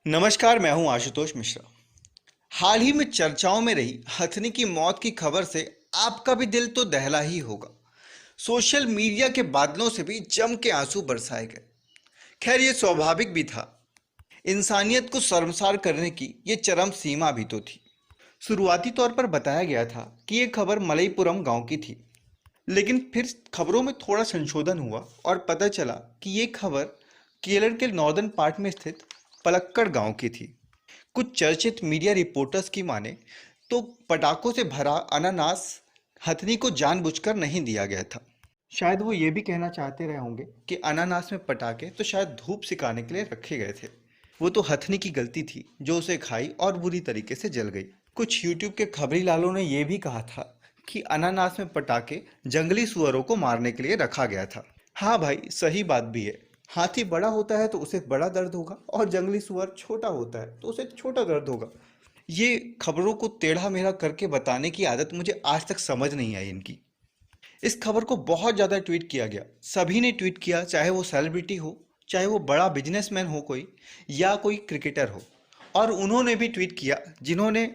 नमस्कार, मैं हूं आशुतोष मिश्रा। हाल ही में चर्चाओं में रही हथनी की मौत की खबर से आपका भी दिल तो दहला ही होगा। सोशल मीडिया के बादलों से भी जम के आंसू बरसाए गए। खैर, ये स्वाभाविक भी था। इंसानियत को शर्मसार करने की ये चरम सीमा भी तो थी। शुरुआती तौर पर बताया गया था कि ये खबर मलईपुरम गांव की थी, लेकिन फिर खबरों में थोड़ा संशोधन हुआ और पता चला कि ये खबर केरल के नॉर्दर्न पार्ट में स्थित पलक्कड़ गांव की थी। कुछ चर्चित मीडिया रिपोर्टर्स की माने तो पटाखों से भरा अनानास हथनी को जानबूझकर नहीं दिया गया था। शायद वो ये भी कहना चाहते रहे होंगे कि अनानास में पटाखे तो शायद धूप सिखाने के लिए रखे गए थे। वो तो हथनी की गलती थी जो उसे खाई और बुरी तरीके से जल गई। कुछ यूट्यूब के खबरी लालों ने यह भी कहा था कि अनानास में पटाखे जंगली सुअरों को मारने के लिए रखा गया था। हाँ भाई, सही बात भी है। हाथी बड़ा होता है तो उसे बड़ा दर्द होगा और जंगली सुअर छोटा होता है तो उसे छोटा दर्द होगा। ये खबरों को टेढ़ा मेढ़ा करके बताने की आदत मुझे आज तक समझ नहीं आई इनकी। इस खबर को बहुत ज़्यादा ट्वीट किया गया। सभी ने ट्वीट किया, चाहे वो सेलिब्रिटी हो, चाहे वो बड़ा बिजनेसमैन हो कोई, या कोई क्रिकेटर हो। और उन्होंने भी ट्वीट किया जिन्होंने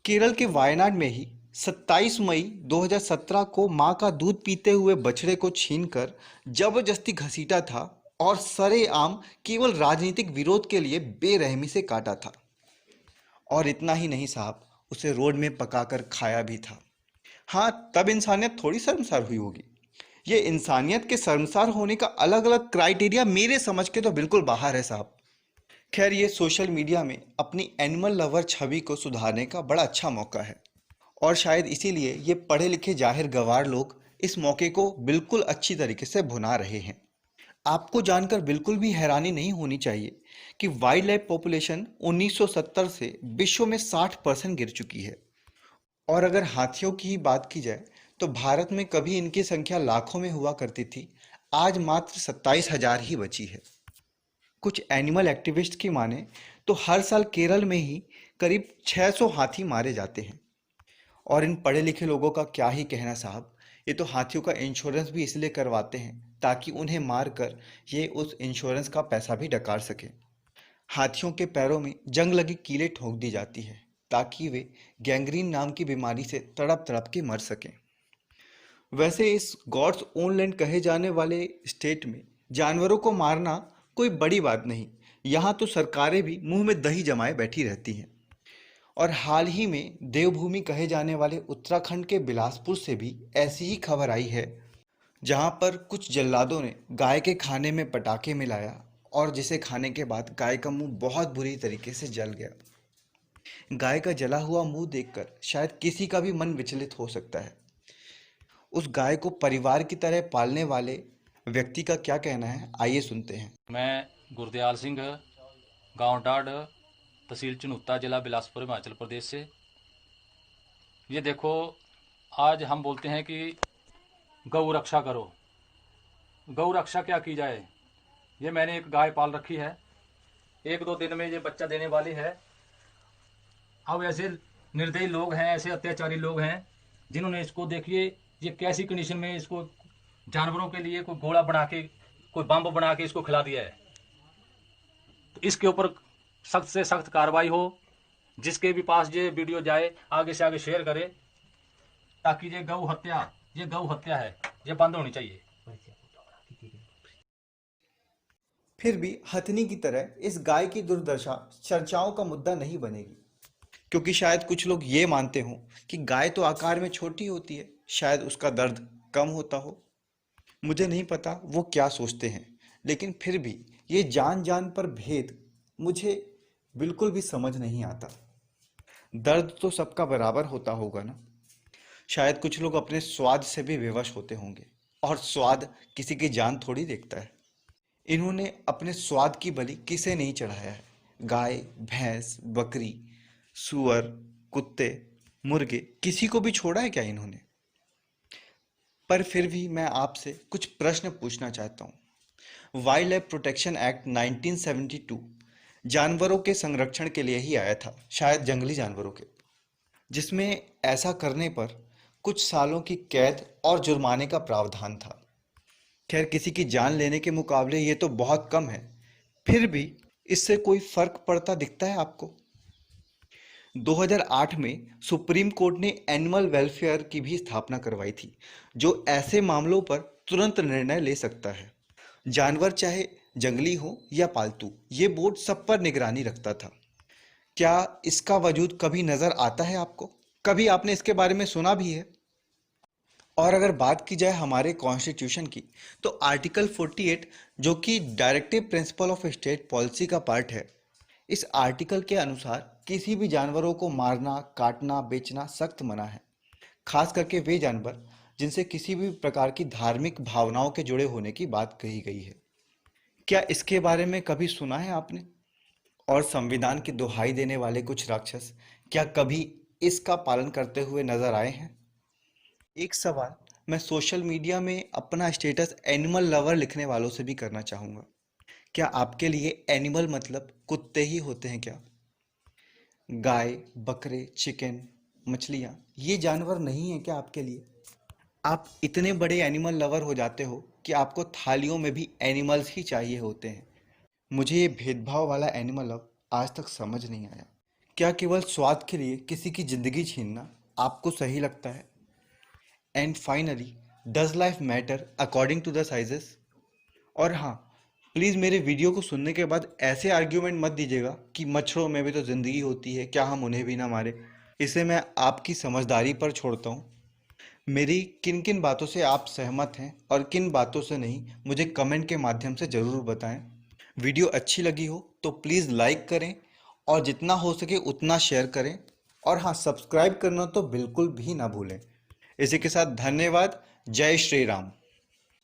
केरल के वायनाड में ही 27 मई 2017 को मां का दूध पीते हुए बछड़े को छीनकर जबरदस्ती घसीटा था और सरेआम केवल राजनीतिक विरोध के लिए बेरहमी से काटा था। और इतना ही नहीं साहब, उसे रोड में पकाकर खाया भी था। हाँ, तब इंसानियत थोड़ी शर्मसार हुई होगी। ये इंसानियत के शर्मसार होने का अलग अलग क्राइटेरिया मेरे समझ के तो बिल्कुल बाहर है साहब। खैर, ये सोशल मीडिया में अपनी एनिमल लवर छवि को सुधारने का बड़ा अच्छा मौका है, और शायद इसीलिए ये पढ़े लिखे जाहिर गवार लोग इस मौके को बिल्कुल अच्छी तरीके से भुना रहे हैं। आपको जानकर बिल्कुल भी हैरानी नहीं होनी चाहिए कि वाइल्ड लाइफ पॉपुलेशन 1970 से विश्व में 60% गिर चुकी है। और अगर हाथियों की ही बात की जाए तो भारत में कभी इनकी संख्या लाखों में हुआ करती थी, आज मात्र 27,000 ही बची है। कुछ एनिमल एक्टिविस्ट की माने तो हर साल केरल में ही करीब 600 हाथी मारे जाते हैं। और इन पढ़े लिखे लोगों का क्या ही कहना साहब, ये तो हाथियों का इंश्योरेंस भी इसलिए करवाते हैं ताकि उन्हें मार कर ये उस इंश्योरेंस का पैसा भी डकार सके। हाथियों के पैरों में जंग लगी कीलें ठोक दी जाती है ताकि वे गैंग्रीन नाम की बीमारी से तड़प तड़प के मर सकें। वैसे इस गॉड्स ओन लैंड कहे जाने वाले स्टेट में जानवरों को मारना कोई बड़ी बात नहीं। यहाँ तो सरकारें भी मुंह में दही जमाए बैठी रहती हैं। और हाल ही में देवभूमि कहे जाने वाले उत्तराखंड के बिलासपुर से भी ऐसी ही खबर आई है, जहाँ पर कुछ जल्लादों ने गाय के खाने में पटाखे मिलाया और जिसे खाने के बाद गाय का मुंह बहुत बुरी तरीके से जल गया। गाय का जला हुआ मुंह देखकर शायद किसी का भी मन विचलित हो सकता है। उस गाय को परिवार की तरह पालने वाले व्यक्ति का क्या कहना है, आइए सुनते हैं। मैं गुरदयाल सिंह, गांव डाढ़, तहसील चुनुत्ता, जिला बिलासपुर, हिमाचल प्रदेश से। ये देखो, आज हम बोलते हैं कि गौ रक्षा करो। गौ रक्षा क्या की जाए? ये मैंने एक गाय पाल रखी है, एक दो दिन में ये बच्चा देने वाली है। अब ऐसे निर्दयी लोग हैं, ऐसे अत्याचारी लोग हैं जिन्होंने इसको, देखिए ये कैसी कंडीशन में इसको जानवरों के लिए कोई घोड़ा बना के, कोई बम बना के इसको खिला दिया है। तो इसके ऊपर सख्त से सख्त कार्रवाई हो। जिसके भी पास ये वीडियो जाए, आगे से आगे शेयर करे, ताकि ये गौ हत्या है, ये बंद होनी चाहिए। फिर भी हथनी की तरह इस गाय की दुर्दशा चर्चाओं का मुद्दा नहीं बनेगी, क्योंकि शायद कुछ लोग ये मानते हों कि गाय तो आकार में छोटी होती है, शायद उसका दर्द कम होता हो। मुझे नहीं पता वो क्या सोचते हैं, लेकिन फिर भी ये जान जान पर भेद मुझे बिल्कुल भी समझ नहीं आता। दर्द तो सबका बराबर होता होगा ना। शायद कुछ लोग अपने स्वाद से भी विवश होते होंगे, और स्वाद किसी की जान थोड़ी देखता है। इन्होंने अपने स्वाद की बलि किसे नहीं चढ़ाया है। गाय, भैंस, बकरी, सुअर, कुत्ते, मुर्गे, किसी को भी छोड़ा है क्या इन्होंने? पर फिर भी मैं आपसे कुछ प्रश्न पूछना चाहता हूँ। वाइल्ड लाइफ प्रोटेक्शन एक्ट 1972 जानवरों के संरक्षण के लिए ही आया था, शायद जंगली जानवरों के, जिसमें ऐसा करने पर कुछ सालों की कैद और जुर्माने का प्रावधान था। खैर, किसी की जान लेने के मुकाबले ये तो बहुत कम है। फिर भी इससे कोई फर्क पड़ता दिखता है आपको? 2008 में सुप्रीम कोर्ट ने एनिमल वेलफेयर की भी स्थापना करवाई थी, जो ऐसे मामलों पर तुरंत निर्णय ले सकता है। जानवर चाहे जंगली हो या पालतू, ये बोर्ड सब पर निगरानी रखता था। क्या इसका वजूद कभी नजर आता है आपको? कभी आपने इसके बारे में सुना भी है? और अगर बात की जाए हमारे कॉन्स्टिट्यूशन की, तो आर्टिकल 48, जो कि directive principle of state policy का पार्ट है, इस आर्टिकल के अनुसार किसी भी जानवरों को मारना, काटना, बेचना सख्त मना है। खास करके वे जानवर जिनसे किसी भी प्रकार की धार्मिक भावनाओं के जुड़े होने की बात कही गई है। क्या इसके बारे में कभी सुना है आपने? और संविधान की दुहाई देने वाले कुछ राक्षस क्या कभी इसका पालन करते हुए नजर आए हैं? एक सवाल मैं सोशल मीडिया में अपना स्टेटस एनिमल लवर लिखने वालों से भी करना चाहूँगा। क्या आपके लिए एनिमल मतलब कुत्ते ही होते हैं क्या? गाय, बकरे, चिकन, मछलियाँ ये जानवर नहीं है क्या आपके लिए? आप इतने बड़े एनिमल लवर हो जाते हो कि आपको थालियों में भी एनिमल्स ही चाहिए होते हैं। मुझे ये भेदभाव वाला एनिमल लव आज तक समझ नहीं आया। क्या केवल स्वाद के लिए किसी की जिंदगी छीनना आपको सही लगता है? And finally, does life matter according to the sizes? और हाँ, प्लीज़ मेरे वीडियो को सुनने के बाद ऐसे आर्ग्यूमेंट मत दीजिएगा कि मच्छरों में भी तो ज़िंदगी होती है, क्या हम उन्हें भी ना मारे। इसे मैं आपकी समझदारी पर छोड़ता हूँ। मेरी किन किन बातों से आप सहमत हैं और किन बातों से नहीं, मुझे कमेंट के माध्यम से ज़रूर बताएं। वीडियो अच्छी लगी हो तो प्लीज़ लाइक करें और जितना हो सके उतना शेयर करें। और हाँ, सब्सक्राइब करना तो बिल्कुल भी ना भूलें। इसी के साथ धन्यवाद। जय श्री राम।